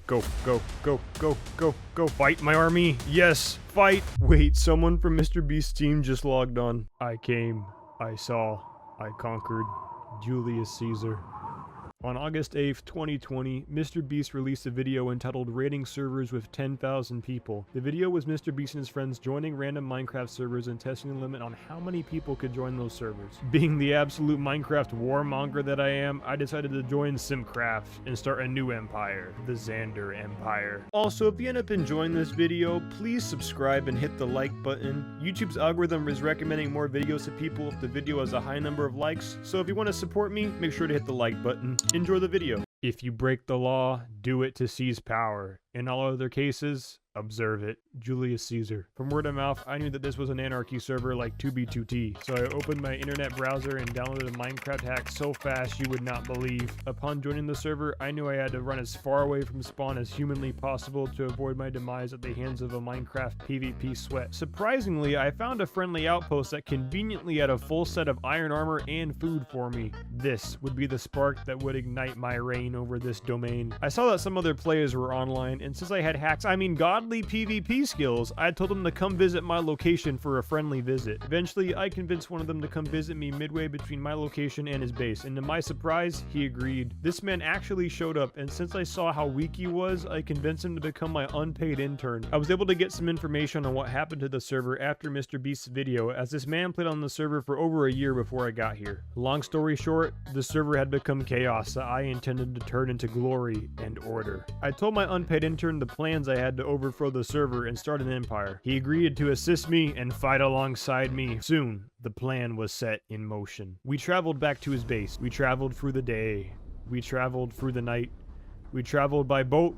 Go, go, go, go, go, go. Fight, my army. Yes, fight. Wait, someone from MrBeast's team just logged on. I came, I saw, I conquered. Julius Caesar. On August 8th, 2020, MrBeast released a video entitled Raiding Servers with 10,000 People. The video was MrBeast and his friends joining random Minecraft servers and testing the limit on how many people could join those servers. Being the absolute Minecraft warmonger that I am, I decided to join simpcraft and start a new empire, the Zander Empire. Also, if you end up enjoying this video, please subscribe and hit the like button. YouTube's algorithm is recommending more videos to people if the video has a high number of likes, so if you want to support me, make sure to hit the like button. Enjoy the video. If you break the law, do it to seize power. In all other cases, observe it. Julius Caesar. From word of mouth, I knew that this was an anarchy server like 2B2T, so I opened my internet browser and downloaded a Minecraft hack so fast you would not believe. Upon joining the server, I knew I had to run as far away from spawn as humanly possible to avoid my demise at the hands of a Minecraft PvP sweat. Surprisingly, I found a friendly outpost that conveniently had a full set of iron armor and food for me. This would be the spark that would ignite my reign over this domain. I saw that some other players were online, and since I had hacks, I mean godly PvP skills, I told them to come visit my location for a friendly visit. Eventually, I convinced one of them to come visit me midway between my location and his base, and to my surprise, he agreed. This man actually showed up, and since I saw how weak he was, I convinced him to become my unpaid intern. I was able to get some information on what happened to the server after MrBeast's video, as this man played on the server for over a year before I got here. Long story short, the server had become chaos that I intended to turn into glory and order. I told my unpaid intern the plans I had to overthrow the server and start an empire. He agreed to assist me and fight alongside me. Soon, the plan was set in motion. We traveled back to his base. We traveled through the day. We traveled through the night. We traveled by boat.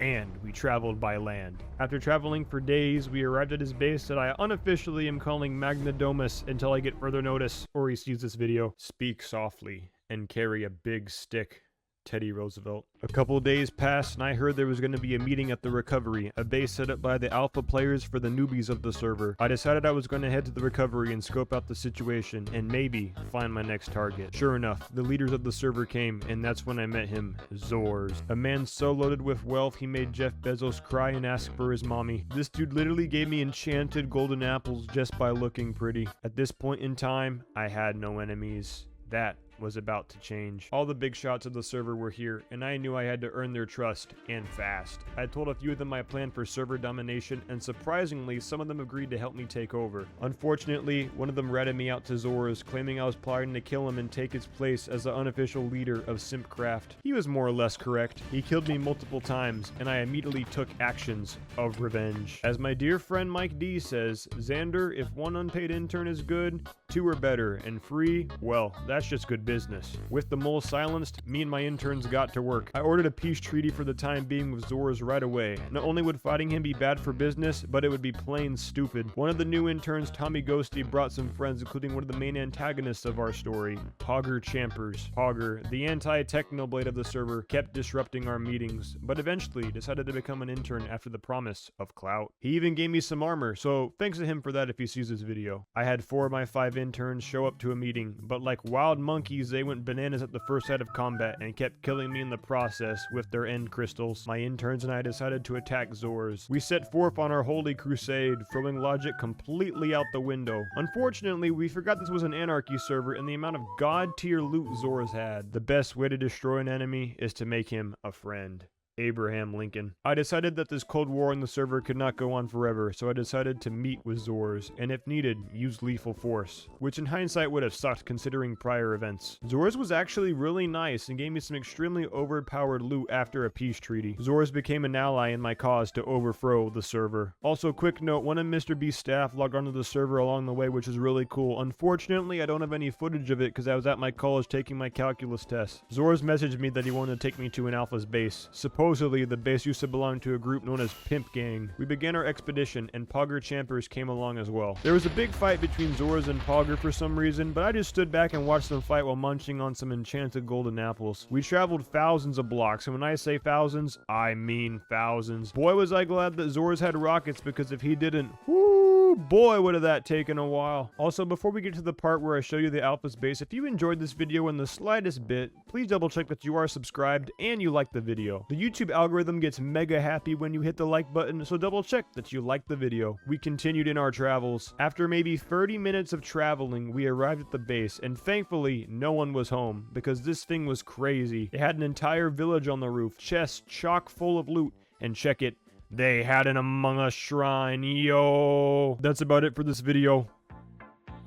And we traveled by land. After traveling for days, we arrived at his base that I unofficially am calling Magna Domus until I get further notice or he sees this video. Speak softly and carry a big stick. Teddy Roosevelt. A couple days passed and I heard there was going to be a meeting at the Recovery, a base set up by the alpha players for the newbies of the server. I decided I was going to head to the Recovery and scope out the situation and maybe find my next target. Sure enough, the leaders of the server came and that's when I met him, Zors. A man so loaded with wealth he made Jeff Bezos cry and ask for his mommy. This dude literally gave me enchanted golden apples just by looking pretty. At this point in time, I had no enemies. That was about to change. All the big shots of the server were here, and I knew I had to earn their trust, and fast. I told a few of them my plan for server domination, and surprisingly, some of them agreed to help me take over. Unfortunately, one of them ratted me out to Zors, claiming I was plotting to kill him and take his place as the unofficial leader of simpcraft. He was more or less correct. He killed me multiple times, and I immediately took actions of revenge. As my dear friend Mike D says, Xander, if one unpaid intern is good, two are better, and free, well, that's just good business. With the mole silenced, me and my interns got to work. I ordered a peace treaty for the time being with Zors right away. Not only would fighting him be bad for business, but it would be plain stupid. One of the new interns, Tommy Ghosty, brought some friends, including one of the main antagonists of our story, Pogger Champers. Pogger, the anti-technoblade of the server, kept disrupting our meetings, but eventually decided to become an intern after the promise of clout. He even gave me some armor, so thanks to him for that if he sees this video. I had 4 of my 5 interns show up to a meeting, but like wild monkeys, they went bananas at the first sight of combat and kept killing me in the process with their end crystals. My interns and I decided to attack Zors. We set forth on our holy crusade, throwing logic completely out the window. Unfortunately, we forgot this was an anarchy server and the amount of god tier loot Zors had. The best way to destroy an enemy is to make him a friend. Abraham Lincoln. I decided that this Cold War in the server could not go on forever, so I decided to meet with Zors, and if needed, use lethal force, which in hindsight would have sucked considering prior events. Zors was actually really nice and gave me some extremely overpowered loot after a peace treaty. Zors became an ally in my cause to overthrow the server. Also, quick note, one of MrBeast's staff logged onto the server along the way, which is really cool. Unfortunately, I don't have any footage of it because I was at my college taking my calculus test. Zors messaged me that he wanted to take me to an alpha's base. Supposedly, the base used to belong to a group known as Pimp Gang. We began our expedition, and Pogger Champers came along as well. There was a big fight between Zors and Pogger for some reason, but I just stood back and watched them fight while munching on some enchanted golden apples. We traveled thousands of blocks, and when I say thousands, I mean thousands. Boy was I glad that Zors had rockets, because if he didn't, whoo boy, would have that taken a while. Also, before we get to the part where I show you the Alpha's base, if you enjoyed this video in the slightest bit, please double check that you are subscribed and you like the video. The YouTube algorithm gets mega happy when you hit the like button, so double check that you like the video. We continued in our travels. After maybe 30 minutes of traveling, we arrived at the base, and thankfully, no one was home, because this thing was crazy. It had an entire village on the roof, chests chock full of loot, and check it, they had an Among Us shrine, yo! That's about it for this video.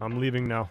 I'm leaving now.